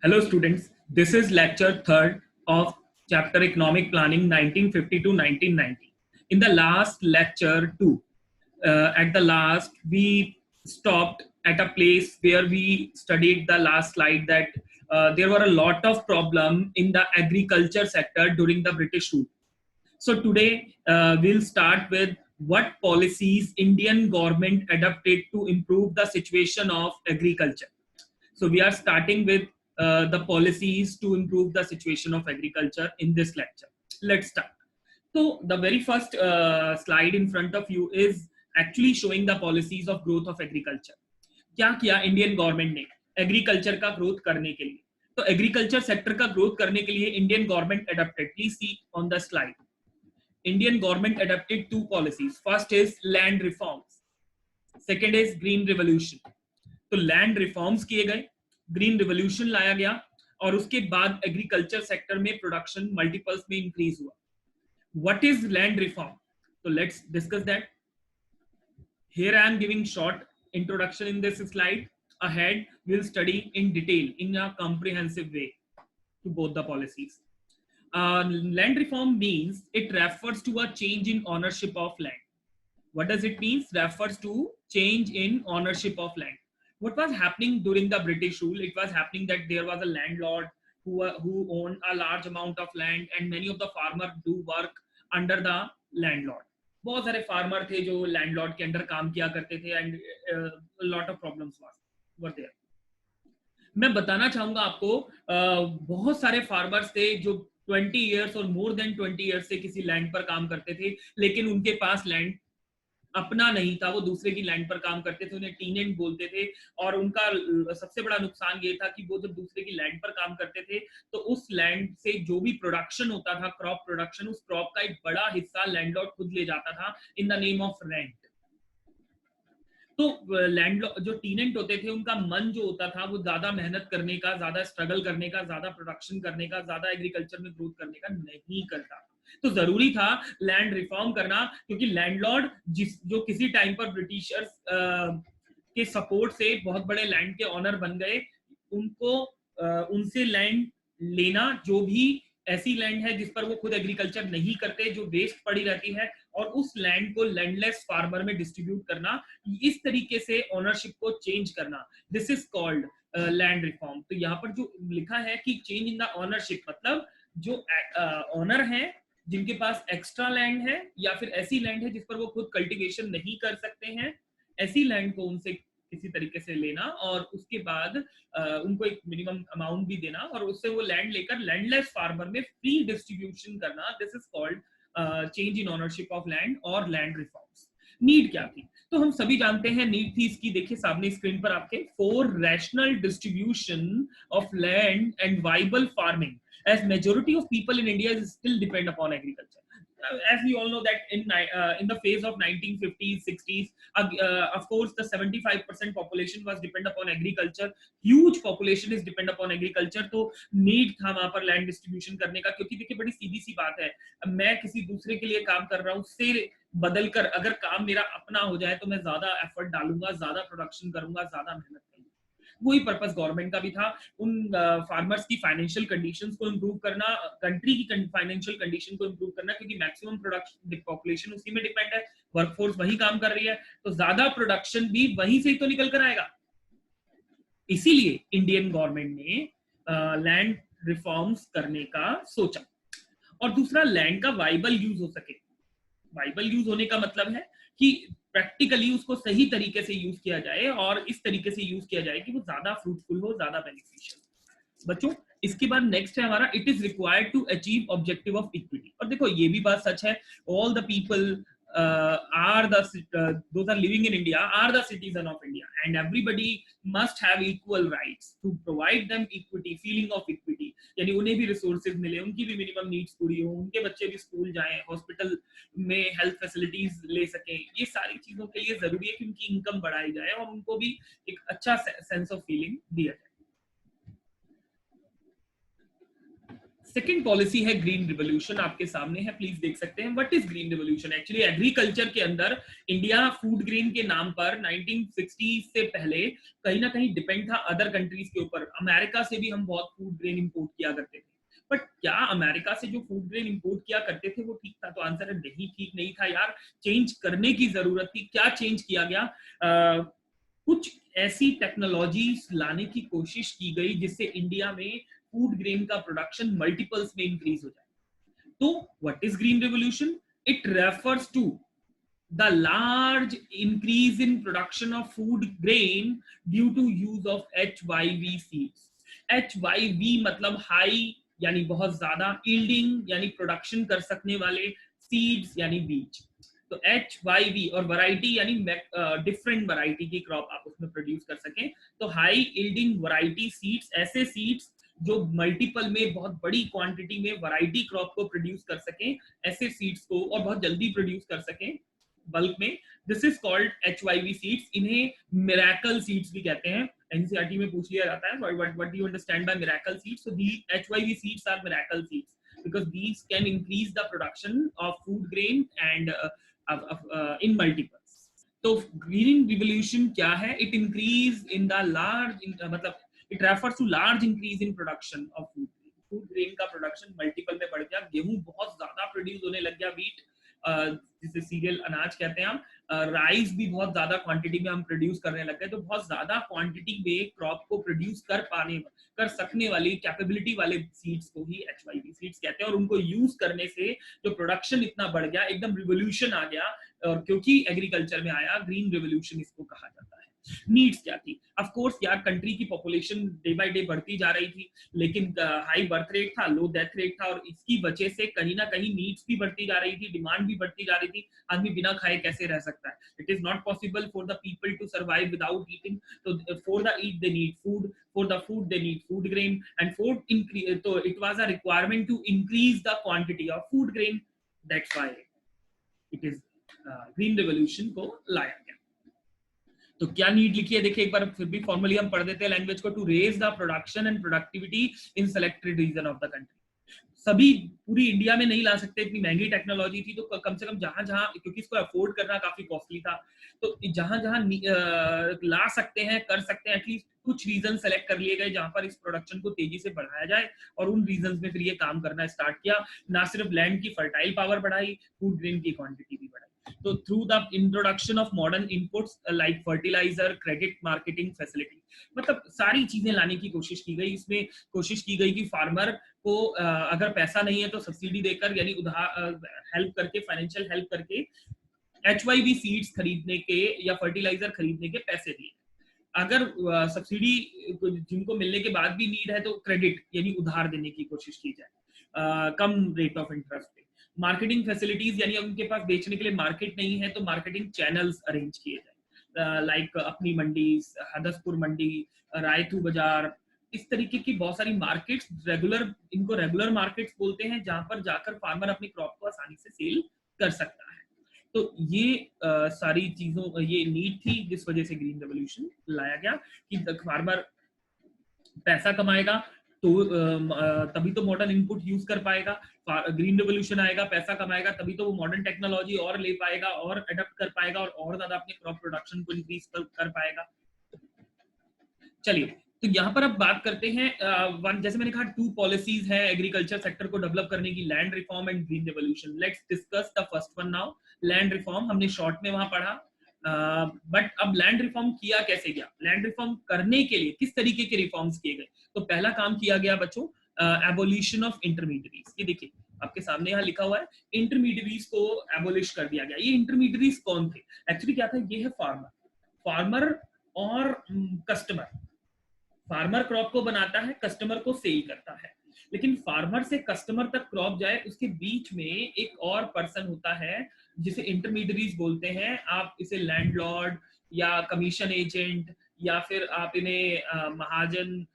Hello students, this is lecture 3rd of chapter Economic Planning 1950 to 1990. In the last lecture 2, at the last we stopped at a place where we studied the last slide that there were a lot of problem in the agriculture sector during the British rule. So today we'll start with what policies Indian government adopted to improve the situation of agriculture. So we are starting with the policies to improve the situation of agriculture in this lecture. Let's start. So the very first slide in front of you is actually showing the policies of growth of agriculture. क्या किया Indian government ने agriculture का growth करने के लिए? तो agriculture sector का growth करने के लिए Indian government adopted, please see on the slide. Indian government adopted two policies. First is land reforms. Second is green revolution. तो लैंड रिफॉर्म्स किए गए, ग्रीन रिवोल्यूशन लाया गया और उसके बाद एग्रीकल्चर सेक्टर में प्रोडक्शन मल्टीपल्स में इंक्रीज हुआ. What is land reform? तो let's discuss that. Here I am giving short introduction in this slide. Ahead we will study in detail in a comprehensive way to both the policies. Land reform means it refers to a change in ownership of land. What does it mean? Refers to change in ownership of land. What was happening during the British rule? It was happening that there was a landlord who owned a large amount of land and many of the farmers do work under the landlord. बहुत सारे farmer थे जो landlord के under काम किया करते थे and lot of problems were there. मैं बताना चाहूंगा आपको बहुत सारे फार्मर्स थे जो 20 इयर्स और मोर देन 20 इयर्स से किसी लैंड पर काम करते थे, लेकिन उनके पास लैंड अपना नहीं था, वो दूसरे की लैंड पर काम करते थे, उन्हें टीनेंट बोलते थे. और उनका सबसे बड़ा नुकसान ये था कि वो जब दूसरे की लैंड पर काम करते थे तो उस लैंड से जो भी प्रोडक्शन होता था, क्रॉप प्रोडक्शन, उस क्रॉप का एक बड़ा हिस्सा लैंडलॉर्ड खुद ले जाता था इन द नेम ऑफ रेंट. तो लैंडलॉर्ड जो टीनेंट होते थे उनका मन जो होता था वो ज्यादा मेहनत करने का, ज्यादा स्ट्रगल करने का, ज्यादा प्रोडक्शन करने का, ज्यादा एग्रीकल्चर में ग्रोथ करने का नहीं करता. तो जरूरी था लैंड रिफॉर्म करना, क्योंकि लैंडलॉर्ड जो किसी टाइम पर ब्रिटिशर्स के सपोर्ट से बहुत बड़े लैंड के ऑनर बन गए, उनको उनसे लैंड लेना, जो भी ऐसी लैंड है जिस पर वो खुद एग्रीकल्चर नहीं करते, जो वेस्ट पड़ी रहती है, और उस लैंड को लैंडलेस फार्मर में डिस्ट्रीब्यूट करना, इस तरीके से ओनरशिप को चेंज करना, this is called land reform. तो यहाँ पर जो लिखा है कि चेंज इन द ओनरशिप, मतलब जो ओनर है जिनके पास एक्स्ट्रा लैंड है या फिर ऐसी लैंड है जिस पर वो खुद कल्टीवेशन नहीं कर सकते हैं, ऐसी लैंड को उनसे किसी तरीके से लेना और उसके बाद उनको एक मिनिमम अमाउंट भी देना और उससे वो लैंड लेकर लैंडलेस फार्मर में फ्री डिस्ट्रीब्यूशन करना. This is called change in ownership of land और लैंड रिफॉर्म्स. नीड क्या थी? तो हम सभी जानते हैं नीड थी इसकी. देखिए सामने स्क्रीन पर आपके, for rational distribution of land and viable farming, as majority of people in India is still depend upon agriculture. As we all know that in the phase of 1950s 60s, of course the 75% population was depend upon agriculture. Huge population is depend upon agriculture. तो need था वहां पर land distribution करने का, क्योंकि देखिए बड़ी सीधी सी बात है, मैं किसी दूसरे के लिए काम कर रहा हूँ, उससे बदल कर अगर काम मेरा अपना हो जाए तो मैं ज्यादा एफर्ट डालूंगा, ज्यादा प्रोडक्शन करूंगा, ज्यादा मेहनत करूंगा. वही पर्पस गवर्नमेंट का भी था, उन फार्मर्स की फाइनेंशियल कंडीशंस को इंप्रूव करना, कंट्री की फाइनेंशियल कंडीशन को इंप्रूव करना, क्योंकि मैक्सिमम प्रोडक्शन पॉपुलेशन उसी में डिपेंड है, वर्कफोर्स वही काम कर रही है, तो ज्यादा प्रोडक्शन भी वहीं से ही तो निकल कर आएगा. इसीलिए इंडियन गवर्नमेंट ने लैंड रिफॉर्म्स करने का सोचा. और दूसरा, लैंड का वाइबल यूज हो सके. वाइबल यूज होने का मतलब है कि प्रैक्टिकली उसको सही तरीके से यूज किया जाए और इस तरीके से यूज किया जाए कि वो ज्यादा फ्रूटफुल हो, ज्यादा बेनिफिशियल. बच्चों इसके बाद नेक्स्ट है हमारा, it is required to achieve objective of equity. और देखो ये भी बात सच है, all the people those are living in India are the citizen of India, and everybody must have equal rights to provide them equity, feeling of equity. यानी उन्हें भी रिसोर्सेज मिले, उनकी भी मिनिमम नीड्स पूरी हो, उनके बच्चे भी स्कूल जाएं, हॉस्पिटल में हेल्थ फैसिलिटीज ले सकें. ये सारी चीजों के लिए जरूरी है कि उनकी इनकम बढ़ाई जाए और उनको भी एक अच्छा सेंस ऑफ फीलिंग दिया जाए. सेकेंड पॉलिसी है ग्रीन रिवोल्यूशन, आपके सामने है, प्लीज देख सकते हैं। What is green revolution? Actually agriculture के अंदर इंडिया फूड ग्रेन के नाम पर 1960 से पहले कहीं ना कहीं डिपेंड था अदर कंट्रीज के ऊपर। अमेरिका से भी हम बहुत फूड ग्रेन इंपोर्ट किया करते थे, बट क्या अमेरिका से जो फूड ग्रेन इंपोर्ट किया करते थे वो ठीक था? तो आंसर है नहीं, ठीक नहीं था यार, चेंज करने की जरूरत थी। क्या चेंज किया गया? कुछ ऐसी टेक्नोलॉजीज लाने की कोशिश की गई जिससे इंडिया में फूड ग्रेन का प्रोडक्शन मल्टीपल्स में इंक्रीज हो जाए। तो what is green revolution? It refers to the large increase in production of food grain due to use of HYV seeds. HYV मतलब हाई यानी बहुत ज्यादा, yielding यानी प्रोडक्शन कर सकने वाले, सीड्स यानी बीज। तो HYV और वैरायटी यानी डिफरेंट वैरायटी की क्रॉप आप उसमें प्रोड्यूस कर सकें। तो हाई यील्डिंग वैरायटी सीड्स, ऐसे सीड्स जो मल्टीपल में बहुत बड़ी क्वांटिटी में वैरायटी क्रॉप को प्रोड्यूस कर सकें, ऐसे सीड्स को, और बहुत जल्दी प्रोड्यूस कर सकें बल्क में, this is called HYV seeds. इन्हें मिरेकल सीड्स भी कहते हैं, एनसीईआरटी में पूछ लिया जाता है, what do you understand by miracle seeds? So the HYV seeds are miracle seeds because these can increase the production of food grain and in multiples. तो green revolution क्या है? It increase in the large मतलब it refers to large increase in production of food grain. Food grain का production multiple में बढ़ गया, गेहूं बहुत ज्यादा प्रोड्यूस होने लग गया, व्हीट जिसे सीरियल अनाज कहते हैं हम, राइस भी बहुत ज्यादा क्वांटिटी में हम प्रोड्यूस करने लग गए। तो बहुत ज्यादा क्वांटिटी में क्रॉप को प्रोड्यूस कर सकने वाली कैपेबिलिटी वाले सीड्स को ही HYV सीड्स कहते हैं। और उनको यूज करने से जो प्रोडक्शन इतना बढ़ गया, एकदम रिवोल्यूशन आ गया, और क्योंकि एग्रीकल्चर में आया, ग्रीन रिवोल्यूशन इसको कहा जाता है। नीड्स क्या थी? ऑफ कोर्स यार, कंट्री की पॉपुलेशन डे बाय डे बढ़ती जा रही थी, लेकिन हाई बर्थ रेट था, लो डेथ रेट था, और इसकी वजह से कहीं ना कहीं नीड्स भी बढ़ती जा रही थी, डिमांड भी बढ़ती जा रही थी। आदमी बिना खाए कैसे रह सकता है? It is not possible for the people to survive without eating. तो for the eat they need food, for the food they need food grain, and for increase, तो it was a requirement to increase the quantity of food grain. That's why it is green revolution को लाया गया। तो क्या need लिखी है देखिए एक बार, फिर भी फॉर्मली हम पढ़ देते हैं लैंग्वेज को। To raise the production and productivity in selected region of the country. सभी पूरी इंडिया में नहीं ला सकते, इतनी महंगी टेक्नोलॉजी थी, तो कम से कम जहां जहां, क्योंकि इसको अफोर्ड करना काफी कॉस्टली था, तो जहां जहां ला सकते हैं, कर सकते हैं, एटलीस्ट कुछ रीजन सेलेक्ट कर लिए गए जहां पर इस प्रोडक्शन को तेजी से बढ़ाया जाए, और उन रीजन में फिर ये काम करना स्टार्ट किया। ना सिर्फ लैंड की फर्टाइल पावर बढ़ाई, फूड ग्रेन की क्वांटिटी भी बढ़ाई। तो through the introduction of modern inputs like fertiliser, credit marketing facility, मतलब सारी चीजें लाने की कोशिश की गई। इसमें कोशिश की गई कि फार्मर को अगर पैसा नहीं है तो सब्सिडी देकर, यानी उधार हेल्प करके, फाइनेंशियल हेल्प करके HYV सीड्स खरीदने के या फर्टिलाइजर खरीदने के पैसे दिए। अगर सब्सिडी जिनको मिलने के बाद भी नीड है तो क्रेडिट यानी उधार देने की कोशिश की जाए कम रेट ऑफ इंटरेस्ट पे। मार्केटिंग फैसिलिटीज, यानी उनके पास बेचने के लिए मार्केट नहीं है तो मार्केटिंग चैनल्स अरेंज किए जाए, लाइक अपनी मंडी, हदसपुर मंडी, रायतू बाजार, इस तरीके की बहुत सारी मार्केट्स, रेगुलर, इनको रेगुलर मार्केट्स बोलते हैं, जहां पर जाकर फार्मर अपनी क्रॉप को आसानी से सेल कर सकता है। तो ये सारी चीजों, ये नीड थी जिस वजह से ग्रीन रेवोल्यूशन लाया गया कि फार्मर पैसा कमाएगा तो तभी तो मॉडर्न इनपुट यूज कर पाएगा। ग्रीन रेवोल्यूशन आएगा, पैसा कमाएगा, तभी तो वो मॉडर्न टेक्नोलॉजी और ले पाएगा और अडॉप्ट कर पाएगा और ज्यादा अपने क्रॉप प्रोडक्शन को इंक्रीज कर पाएगा। चलिए, तो यहाँ पर अब बात करते हैं जैसे मैंने कहा, टू पॉलिसीज है एग्रीकल्चर सेक्टर को डेवलप करने की, land reform and green revolution. Let's discuss the first one now. Land reform हमने शॉर्ट में वहां पढ़ा, बट अब लैंड रिफॉर्म किया कैसे गया? लैंड रिफॉर्म करने के लिए किस तरीके के रिफॉर्म्स किए गए? तो पहला काम किया गया बच्चों, एबोलिशन ऑफ इंटरमीडिएरीज। ये देखिए आपके सामने यहाँ लिखा हुआ है, इंटरमीडिएरीज को एबोलिश कर दिया गया। ये इंटरमीडिएरीज कौन थे? एक्चुअली क्या था, ये है फार्मर और कस्टमर। फार्मर क्रॉप को बनाता है, कस्टमर को सेल करता है, लेकिन फार्मर से कस्टमर तक क्रॉप जाए उसके बीच में एक और पर्सन होता है जिसे इंटरमीडिएरीज बोलते हैं। आप इसे लैंडलॉर्ड या कमीशन एजेंट या फिर आप इन्हें महाजन,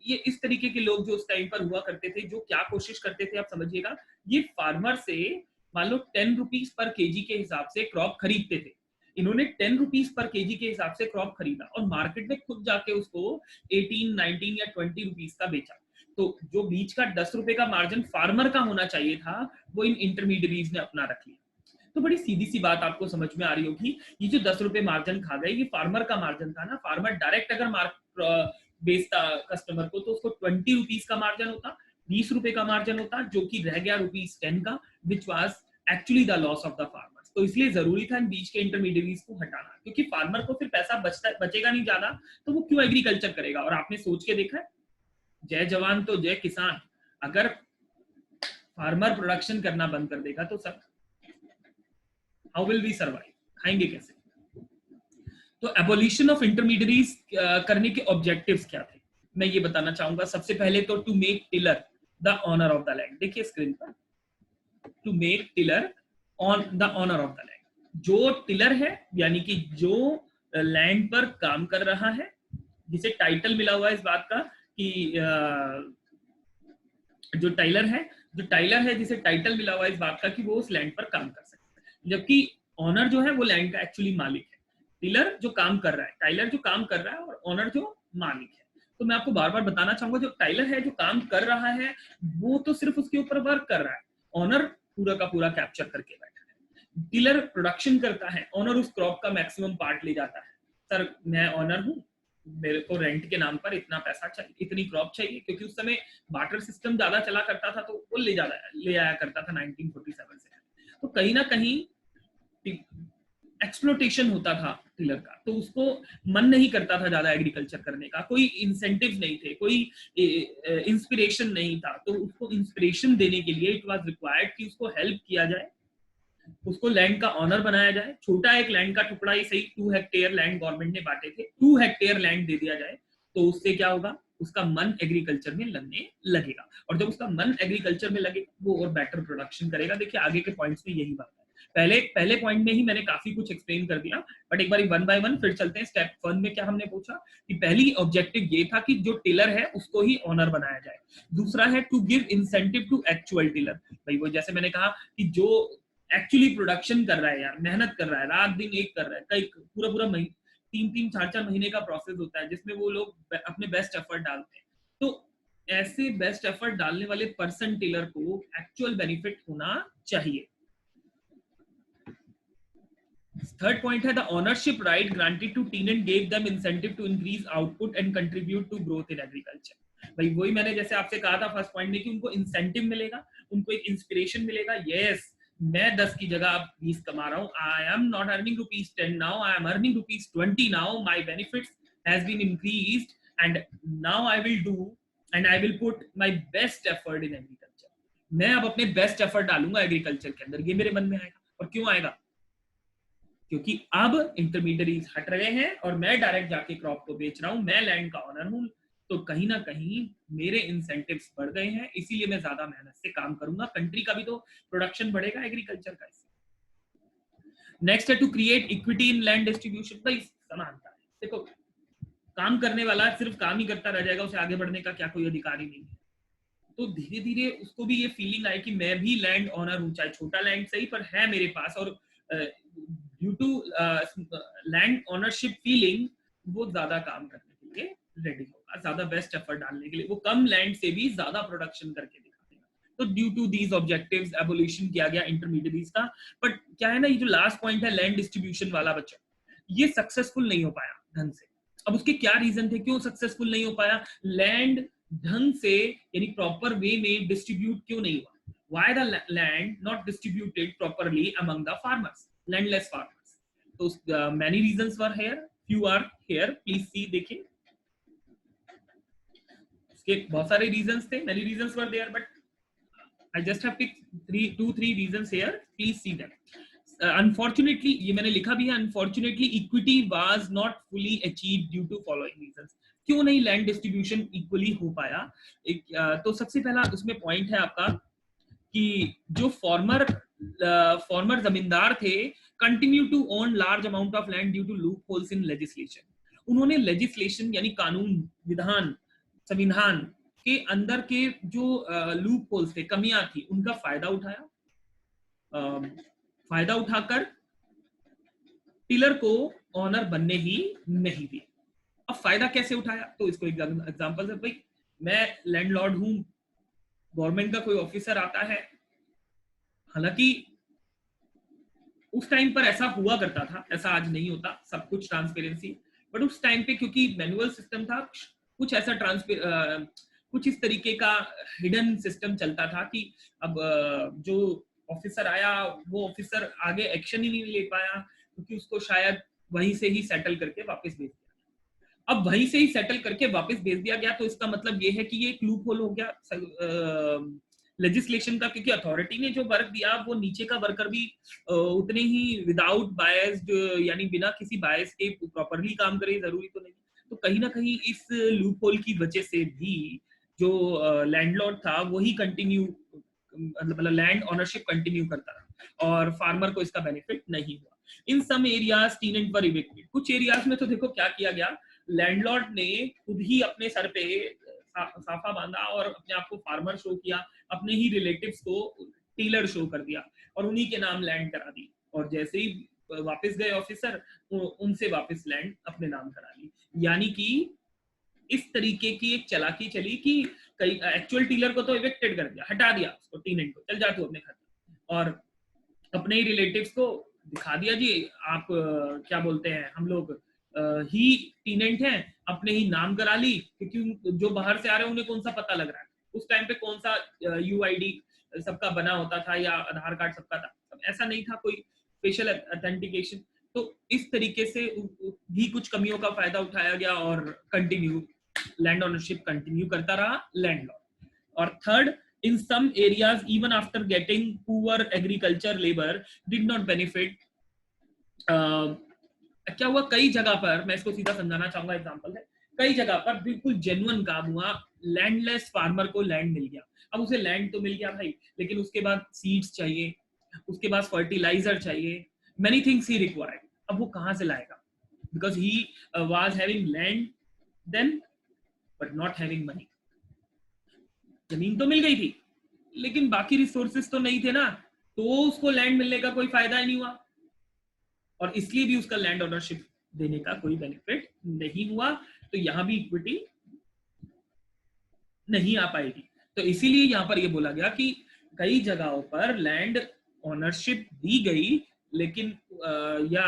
ये इस तरीके के लोग जो उस टाइम पर हुआ करते थे, जो क्या कोशिश करते थे आप समझिएगा, ये फार्मर से मान लो 10 रुपीज पर केजी के हिसाब से क्रॉप खरीदते थे। इन्होंने 10 रुपीज पर केजी के हिसाब से क्रॉप खरीदा और मार्केट में खुद जाके उसको 18, 19 या 20 रुपीज का बेचा। तो जो बीच का 10 रुपए का मार्जिन फार्मर का होना चाहिए था, वो इन इंटरमीडियरीज ने अपना रख लिया। तो बड़ी सीधी सी बात आपको समझ में आ रही होगी, ये जो 10 रुपए मार्जिन खा गए, ये फार्मर का मार्जिन था ना। फार्मर डायरेक्ट अगर बेचता कस्टमर को, तो उसको 20 रुपीज का मार्जिन होता, 20 रुपए का मार्जिन होता, जो कि रह गया ₹10 का, which was actually the loss of the farmers. तो इसलिए जरूरी था इन बीच के इंटरमीडियरीज को हटाना, क्योंकि फार्मर को फिर पैसा बचेगा नहीं ज्यादा, तो वो क्यों एग्रीकल्चर करेगा। और आपने सोच के देखा है, जय जवान तो जय किसान, अगर फार्मर प्रोडक्शन करना बंद कर देगा तो सब हाउ विल वी सर्वाइव, खाएंगे कैसे। तो एबोलिशन ऑफ इंटरमीडियरीज करने के ऑब्जेक्टिव्स क्या थे, मैं ये बताना चाहूंगा। सबसे पहले तो to make tiller the owner of the land. देखिए स्क्रीन पर, to make tiller on the owner of the land. जो टिलर है, यानी कि जो लैंड पर काम कर रहा है, जिसे टाइटल मिला हुआ है इस बात का कि जो टाइलर है जिसे टाइटल मिला हुआ है इस बात का कि वो उस लैंड पर काम कर सकता है, जबकि ऑनर जो है वो लैंड का एक्चुअली मालिक है। टिलर जो काम कर रहा है, टाइलर जो काम कर रहा है, और ऑनर जो मालिक है। तो मैं आपको बार बार बताना चाहूंगा, जो टाइलर है जो काम कर रहा है, वो तो सिर्फ उसके ऊपर वर्क कर रहा है, ऑनर पूरा का पूरा कैप्चर करके बैठा है। टिलर प्रोडक्शन करता है, ऑनर उस क्रॉप का मैक्सिमम पार्ट ले जाता है। सर मैं ऑनर हूँ, मेरे को रेंट के नाम पर इतना पैसा चाहिए, इतनी क्रॉप चाहिए, क्योंकि उस समय बार्टर सिस्टम ज्यादा चला करता था, तो वो ले आया करता था 1947 से। तो कहीं ना कहीं एक्सप्लोटेशन होता था टिलर का, तो उसको मन नहीं करता था ज्यादा एग्रीकल्चर करने का, कोई इंसेंटिव नहीं थे, कोई इंस्पिरेशन नहीं था। तो उसको इंस्पिरेशन देने के लिए इट वाज रिक्वायर्ड कि उसको हेल्प किया जाए, उसको लैंड का ऑनर बनाया जाए। छोटा एक लैंड का टुकड़ा ही सही, 2 हेक्टेयर लैंड गवर्नमेंट ने बांटे थे, 2 हेक्टेयर लैंड दे दिया जाए, तो उससे क्या होगा, उसका मन एग्रीकल्चर में लगने लगेगा। और जब उसका मन एग्रीकल्चर में लगेगा, वो और बेटर प्रोडक्शन करेगा। देखिए आगे के पॉइंट्स में यही बात है। पहले पॉइंट में ही मैंने काफी कुछ एक्सप्लेन कर दिया, बट एक बार वन बाय वन फिर चलते हैं। स्टेप 1 में क्या हमने पूछा कि पहली ऑब्जेक्टिव ये था कि जो टिलर है उसको ही ऑनर बनाया जाए। दूसरा है to give incentive to actual tiller. भाई वो जैसे मैंने कहा कि जो एक्चुअली प्रोडक्शन कर रहा है यार, मेहनत कर रहा है, रात दिन एक कर रहा है, कई पूरा 3-4 महीने का प्रोसेस होता है, जिसमें वो लोग अपने बेस्ट एफर्ट डालते हैं। तो ऐसे बेस्ट एफर्ट डालने वाले पर्सन टिलर को एक्चुअल बेनिफिट होना चाहिए। थर्ड पॉइंट है the ownership right granted to tenant gave them incentive to increase output and contribute to growth in agriculture. भाई वही मैंने जैसे आपसे कहा था फर्स्ट पॉइंट में कि उनको इंसेंटिव मिलेगा, उनको एक इंस्पिरेशन मिलेगा। यस, मैं 10 की जगह अब 20 कमा रहा हूँ, I am not earning ₹10 now, I am earning ₹20 now, my benefits has been increased and now I will do and I will put my best effort in agriculture. मैं अब अपने बेस्ट एफर्ट डालूंगा एग्रीकल्चर के अंदर, ये मेरे मन में आएगा। और क्यों आएगा, क्योंकि अब इंटरमीडियरीज हट रहे हैं और मैं डायरेक्ट जाके क्रॉप को बेच रहा हूं, मैं लैंड का ऑनर हूं, तो कहीं ना कहीं मेरे इंसेंटिव्स बढ़ गए हैं, इसीलिए मैं ज्यादा मेहनत से काम करूंगा, कंट्री का भी तो प्रोडक्शन बढ़ेगा एग्रीकल्चर का। नेक्स्ट है to create equity in land distribution. भाई समानता है, देखो काम करने वाला सिर्फ काम ही करता रह जाएगा, उसे आगे बढ़ने का क्या कोई अधिकार ही नहीं है। तो धीरे धीरे उसको भी ये फीलिंग आई कि मैं भी लैंड ऑनर हूं, चाहे छोटा लैंड सही पर है मेरे पास, और due to land ownership feeling वो ज्यादा काम करने के लिए रेडी होगा, ज्यादा बेस्ट एफर्ट डालने के लिए, वो कम लैंड से भी ज्यादा प्रोडक्शन करके दिखा देगा। तो due to these objectives abolition किया गया इंटरमीडियरीज का। बट क्या है ना, ये जो लास्ट पॉइंट है लैंड डिस्ट्रीब्यूशन वाला बच्चा, ये सक्सेसफुल नहीं हो पाया ढंग से। अब उसके क्या रीजन थे, क्यों सक्सेसफुल नहीं हो पाया? लैंड ढंग से यानी प्रॉपर वे में डिस्ट्रीब्यूट क्यों नहीं हुआ? Why the land not distributed properly among the farmers, landless farmers? So many reasons were here, few are here, please see, देखिए उसके बहुत सारे reasons थे, many reasons were there, but I just have picked 2-3 reasons here, please see them. Unfortunately, ये मैंने लिखा भी है, unfortunately equity was not fully achieved due to following reasons. क्यों नहीं लैंड डिस्ट्रीब्यूशन इक्वली हो पाया? तो सबसे पहला उसमें पॉइंट है आपका कि जो फॉर्मर जमींदार थे continue to own large amount of land due to loopholes in legislation. उन्होंने लेजिस्लेशन यानी कानून, विधान, संविधान के अंदर के जो लूप होल्स थे, कमियां थी, उनका फायदा उठाया, फायदा उठाकर टिलर को ऑनर बनने ही नहीं दिया। अब फायदा कैसे उठाया, तो इसको एग्जांपल से, भाई मैं लैंडलॉर्ड हूं, गवर्नमेंट का कोई ऑफिसर आता है, हालांकि उस टाइम पर ऐसा हुआ करता था, ऐसा आज नहीं होता, सब कुछ ट्रांसपेरेंसी, बट उस टाइम पे क्योंकि मैनुअल सिस्टम था, कुछ ऐसा कुछ इस तरीके का हिडन सिस्टम चलता था कि अब जो ऑफिसर आया वो ऑफिसर आगे एक्शन ही नहीं ले पाया, क्योंकि उसको शायद वहीं से ही सेटल करके वापस भेज दिया। अब वहीं से ही सेटल करके वापस भेज दिया गया, तो इसका मतलब ये है कि ये एक लूप होल हो गया लेजिस्लेशन का, क्योंकि अथॉरिटी ने जो वर्क दिया वो नीचे का वर्कर भी उतने ही विदाउट बायस्ड, यानी बिना किसी बायस के प्रॉपरली काम करे, जरूरी तो नहीं। तो कहीं ना कहीं इस लूप होल की वजह से भी जो लैंडलॉर्ड था वही कंटिन्यू, मतलब लैंड ओनरशिप कंटिन्यू करता रहा और फार्मर को इसका बेनिफिट नहीं हुआ। इन सम एरियाज टेनेंट वर इविक्टेड, कुछ एरियाज में तो देखो क्या किया गया, लैंडलॉर्ड ने खुद ही अपने सर पे साफा बांधा और अपने आप को फार्मर शो किया, अपने ही रिलेटिव्स को टीलर शो कर दिया और उन्हीं के नाम लैंड करा दी, और जैसे ही वापस गए ऑफिसर उनसे वापस लैंड अपने नाम करा ली। यानी कि इस तरीके की एक चालाकी चली कि कई एक्चुअल टीलर को तो इवेक्टेड कर दिया, हटा दिया उसको, टेनेंट को, चल जा तू अपने घर, और अपने ही रिलेटिव्स को दिखा दिया जी आप क्या बोलते हैं हम लोग ही टेनेंट हैं, अपने ही नाम करा ली, क्योंकि जो बाहर से आ रहे हैं उन्हें कौन सा पता लग रहा है, उस टाइम पे कौन सा यूआईडी सबका बना होता था या आधार कार्ड सबका था, ऐसा नहीं था कोई स्पेशल ऑथेंटिकेशन। तो इस तरीके से भी कुछ कमियों का फायदा उठाया गया और कंटिन्यू लैंड ओनरशिप कंटिन्यू करता रहा लैंडलॉर्ड। और third, in some areas even after getting poor agriculture labor did not benefit, क्या हुआ कई जगह पर, मैं इसको सीधा समझाना चाहूंगा, एग्जांपल है, कई जगह पर बिल्कुल जेन्युइन काम हुआ, लैंडलेस फार्मर को लैंड मिल गया। अब उसे लैंड तो मिल गया भाई, लेकिन उसके बाद सीड्स चाहिए, उसके बाद फर्टिलाइजर चाहिए, मेनी थिंग्स ही रिक्वायर्ड। अब वो कहां से लाएगा, because he was having land then but not having money. जमीन तो मिल गई थी लेकिन बाकी रिसोर्सेस तो नहीं थे ना, तो उसको लैंड मिलने का कोई फायदा ही नहीं हुआ, और इसलिए भी उसका लैंड ओनरशिप देने का कोई बेनिफिट नहीं हुआ। तो यहां भी इक्विटी नहीं आ पाएगी। तो इसीलिए यहां पर यह बोला गया कि कई जगहों पर लैंड ओनरशिप दी गई, लेकिन या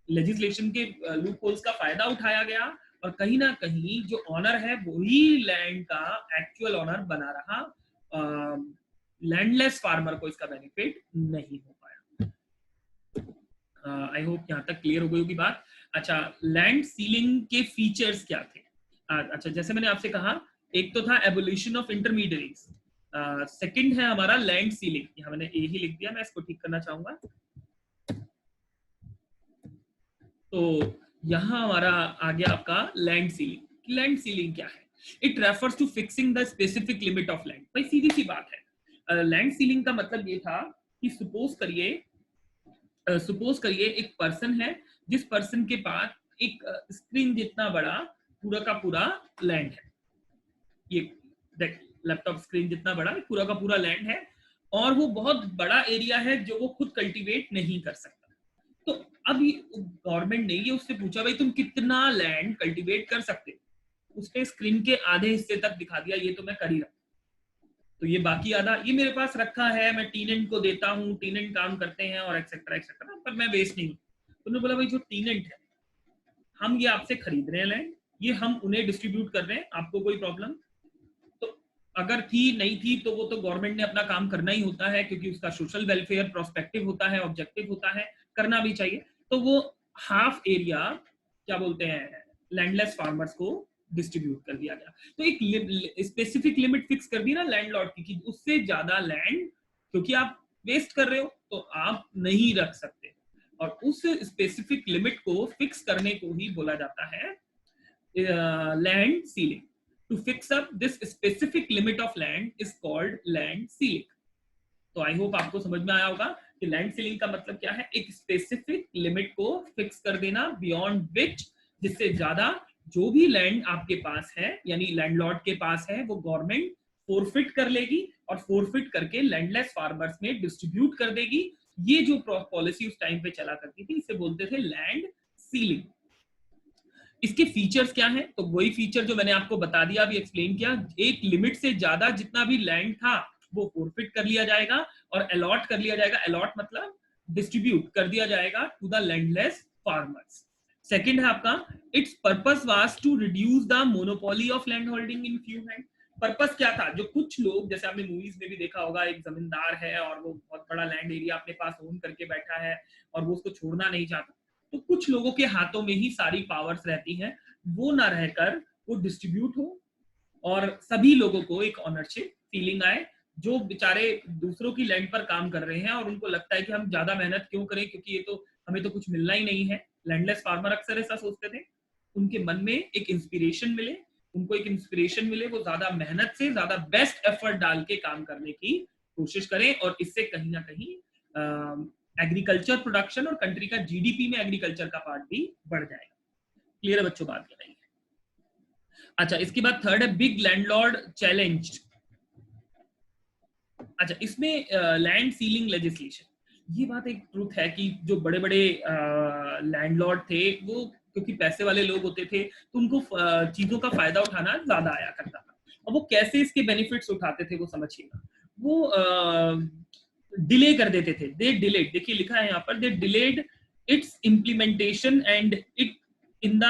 लेजिस्लेशन के लूप होल्स का फायदा उठाया गया, और कहीं ना कहीं जो ऑनर है वही लैंड का एक्चुअल ऑनर बना रहा, लैंडलेस फार्मर को इसका बेनिफिट नहीं हो पाया। आई होप यहां तक क्लियर हो गई होगी बात। अच्छा, लैंड सीलिंग के फीचर्स क्या थे? अच्छा, जैसे मैंने आपसे कहा, एक तो था एबोल्यूशन ऑफ इंटरमीडिएरीज, सेकंड है हमारा लैंड सीलिंग, यहां मैंने ए ही लिख दिया, मैं इसको ठीक करना चाहूंगा। तो यहां हमारा आ गया आपका लैंड सीलिंग। लैंड सीलिंग क्या है? It refers to fixing the specific limit of land. भाई सीधी सी बात है, लैंड सीलिंग का मतलब ये था कि सपोज करिए एक पर्सन है, जिस पर्सन के पास एक स्क्रीन जितना बड़ा पूरा का पूरा लैंड है, ये लैपटॉप स्क्रीन जितना बड़ा पूरा का पूरा लैंड है, और वो बहुत बड़ा एरिया है जो वो खुद कल्टीवेट नहीं कर सकता। तो अब गवर्नमेंट ने ये उससे पूछा, भाई तुम कितना लैंड कल्टीवेट कर सकते हो? उसने स्क्रीन के आधे हिस्से तक दिखा दिया, ये तो मैं कर ही रहा, तो ये बाकी आधा ये मेरे पास रखा है, मैं टीनेंट को देता हूँ, टीनेंट काम करते हैं और एक्सेट्रा एक्सेट्रा, पर मैं वेस्ट नहीं हूँ। तो उन्होंने बोला भाई जो टीनेंट है, हम ये आपसे खरीद रहे हैं लैंड, ये हम उन्हें डिस्ट्रीब्यूट कर रहे हैं, आपको कोई प्रॉब्लम? तो अगर थी नहीं थी तो वो तो गवर्नमेंट ने अपना काम करना ही होता है, क्योंकि उसका सोशल वेलफेयर प्रोस्पेक्टिव होता है, ऑब्जेक्टिव होता है, करना भी चाहिए। तो वो हाफ एरिया क्या बोलते हैं लैंडलेस फार्मर्स को डिस्ट्रीब्यूट कर दिया गया। तो एक स्पेसिफिक लिमिट फिक्स कर दी ना लैंडलॉर्ड की, कि उससे ज्यादा लैंड क्योंकि आप वेस्ट कर रहे हो तो आप नहीं रख सकते, और उस स्पेसिफिक लिमिट को फिक्स करने को ही बोला जाता है land ceiling. To fix up this specific limit of land is called land ceiling. तो आई होप आपको समझ में आया होगा कि लैंड सीलिंग का मतलब क्या है, एक स्पेसिफिक लिमिट को फिक्स कर देना बियॉन्ड विच, जिससे ज्यादा जो भी लैंड आपके पास है, यानी लैंडलॉर्ड के पास है, वो गवर्नमेंट फोरफिट कर लेगी और फोरफिट करके लैंडलेस फार्मर्स में डिस्ट्रीब्यूट कर देगी। ये जो पॉलिसी उस टाइम पे चला करती थी, इसे बोलते थे लैंड सीलिंग। इसके फीचर्स क्या हैं? तो वही फीचर जो मैंने आपको बता दिया, अभी एक्सप्लेन किया। एक लिमिट से ज्यादा जितना भी लैंड था वो फोरफिट कर लिया जाएगा और अलॉट कर लिया जाएगा। अलॉट मतलब डिस्ट्रीब्यूट कर दिया जाएगा to the landless farmers. Second है आपका, its purpose was to reduce the monopoly of land holding in few hand. Purpose क्या था? जो कुछ लोग, जैसे आपने मूवीज में भी देखा होगा, एक जमींदार है और वो बहुत बड़ा लैंड एरिया अपने पास ओन करके बैठा है और वो उसको छोड़ना नहीं चाहता, तो कुछ लोगों के हाथों में ही सारी पावर्स रहती हैं, वो ना रहकर वो डिस्ट्रीब्यूट हो और सभी लोगों को एक ऑनरशिप फीलिंग आए, जो बेचारे दूसरों की लैंड पर काम कर रहे हैं और उनको लगता है कि हम ज्यादा मेहनत क्यों करें, क्योंकि ये तो हमें तो कुछ मिलना ही नहीं है। लैंडलेस फार्मर अक्सर ऐसा सोचते थे। उनके मन में एक इंस्पिरेशन मिले, उनको एक इंस्पिरेशन मिले, वो ज्यादा मेहनत से ज्यादा बेस्ट एफर्ट डाल के काम करने की कोशिश करें और इससे कहीं ना कहीं एग्रीकल्चर प्रोडक्शन और कंट्री का जीडीपी में एग्रीकल्चर का पार्ट भी बढ़ जाएगा। क्लियर है बच्चों? बात कर रही है। अच्छा, इसके बाद थर्ड है बिग लैंडलॉर्ड चैलेंज। अच्छा, इसमें लैंड सीलिंग लेजिस्लेशन, ये बात एक ट्रुथ है कि जो बड़े बड़े लैंडलॉर्ड थे वो क्योंकि पैसे वाले लोग होते थे तो उनको चीजों का फायदा उठाना ज्यादा आया करता था। और वो कैसे इसके बेनिफिट्स उठाते थे वो समझिएगा। वो डिले कर देते थे। दे डिलेड, देखिए लिखा है यहाँ पर, they delayed its implementation and it in the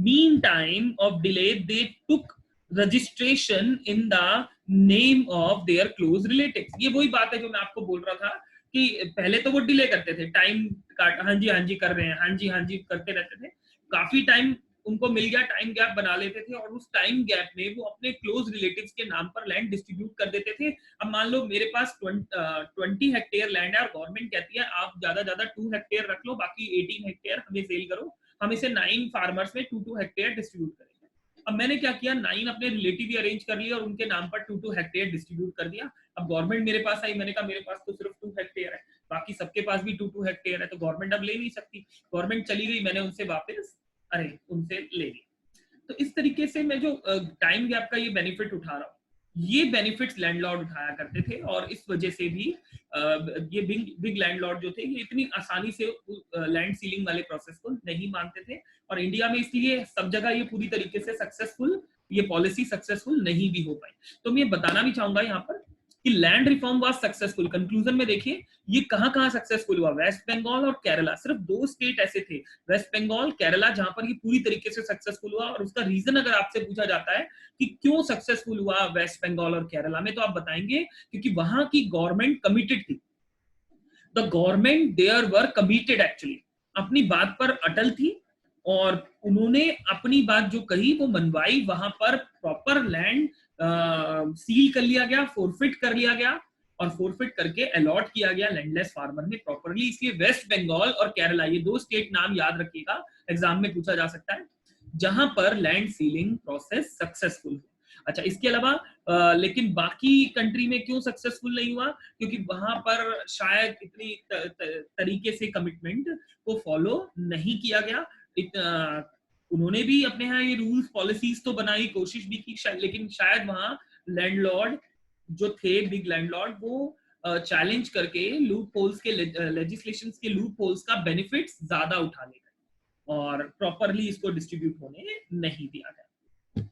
mean time of delay they took registration in the name of their close relatives. ये वही बात है जो मैं आपको बोल रहा था कि पहले तो वो डिले करते थे, टाइम काट, हाँ जी कर रहे हैं, हाँ जी करते रहते थे। काफी टाइम उनको मिल गया, टाइम गैप बना लेते थे और उस टाइम गैप में वो अपने क्लोज रिलेटिव्स के नाम पर लैंड डिस्ट्रीब्यूट कर देते थे। अब मान लो मेरे पास 20 हेक्टेयर लैंड है और गवर्नमेंट कहती है आप ज्यादा 2 हेक्टेयर रख लो, बाकी 18 हेक्टेयर हमें सेल करो, हम इसे 9 फार्मर्स में 2 हेक्टेयर डिस्ट्रीब्यूट करेंगे। अब मैंने क्या किया, 9 अपने रिलेटिव भी अरेंज कर लिया और उनके नाम पर 2 हेक्टेयर डिस्ट्रीब्यूट कर दिया। अब गवर्नमेंट मेरे पास आई, मैंने कहा मेरे पास तो सिर्फ 2 हेक्टेयर है, बाकी सबके पास भी 2 हेक्टेयर है, तो गवर्नमेंट अब ले नहीं सकती। गवर्नमेंट चली गई, मैंने उनसे वापस उनसे ले ली। तो इस तरीके से मैं जो टाइम गैप का ये बेनिफिट उठा रहा हूँ, ये बेनिफिट्स लैंडलॉर्ड उठाया करते थे और इस वजह से भी ये बिग लैंडलॉर्ड जो थे ये इतनी आसानी से लैंड सीलिंग वाले प्रोसेस को नहीं मानते थे। और इंडिया में इसलिए सब जगह ये पूरी तरीके से सक्सेसफुल, ये पॉलिसी सक्सेसफुल नहीं भी हो पाई। तो मैं बताना भी चाहूंगा यहाँ पर कि land reform was successful. Conclusion में देखिए ये कहां सक्सेसफुल हुआ, वेस्ट बंगाल और केरला, सिर्फ 2 स्टेट ऐसे थे, वेस्ट बंगाल केरला, जहां पर ये पूरी तरीके से सक्सेसफुल हुआ। और उसका रीजन अगर आपसे पूछा जाता है कि क्यों सक्सेसफुल हुआ वेस्ट बंगाल और केरला में, तो आप बताएंगे क्योंकि वहां की गवर्नमेंट कमिटेड थी। The government there were committed, actually अपनी बात पर अटल थी और उन्होंने अपनी बात जो कही वो मनवाई। वहां पर प्रॉपर लैंड सील कर लिया गया, फोरफिट कर लिया गया और फोरफिट करके अलॉट किया गया लैंडलेस फार्मर में प्रॉपरली। इसलिए वेस्ट बंगाल और केरला, ये 2 स्टेट नाम याद रखिएगा, एग्जाम में पूछा जा सकता है, जहां पर लैंड सीलिंग प्रोसेस सक्सेसफुल हुआ। अच्छा, इसके अलावा लेकिन बाकी कंट्री में क्यों सक्सेसफुल नहीं हुआ? क्योंकि वहां पर शायद इतनी तरीके से कमिटमेंट को फॉलो नहीं किया गया। उन्होंने भी अपने यहाँ ये रूल्स पॉलिसीज तो बनाई, कोशिश भी की, लेकिन शायद वहां लैंडलॉर्ड जो थे, बिग लैंडलॉर्ड, वो चैलेंज करके लूप होल्स के, लेजिस्लेशंस के लूप होल्स का बेनिफिट्स ज्यादा उठा ले गए और प्रॉपरली इसको डिस्ट्रीब्यूट होने नहीं दिया गया।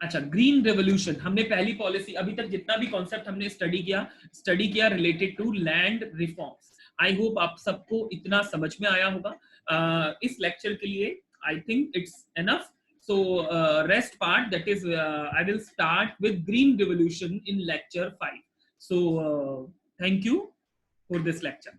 अच्छा, ग्रीन रेवोल्यूशन, हमने पहली पॉलिसी, अभी तक जितना भी कॉन्सेप्ट हमने स्टडी किया related to land reforms. I hope आप सबको इतना समझ में आया होगा। इस लेक्चर के लिए I think it's enough. So rest part, that is I will start with green revolution in lecture 5. So thank you for this lecture.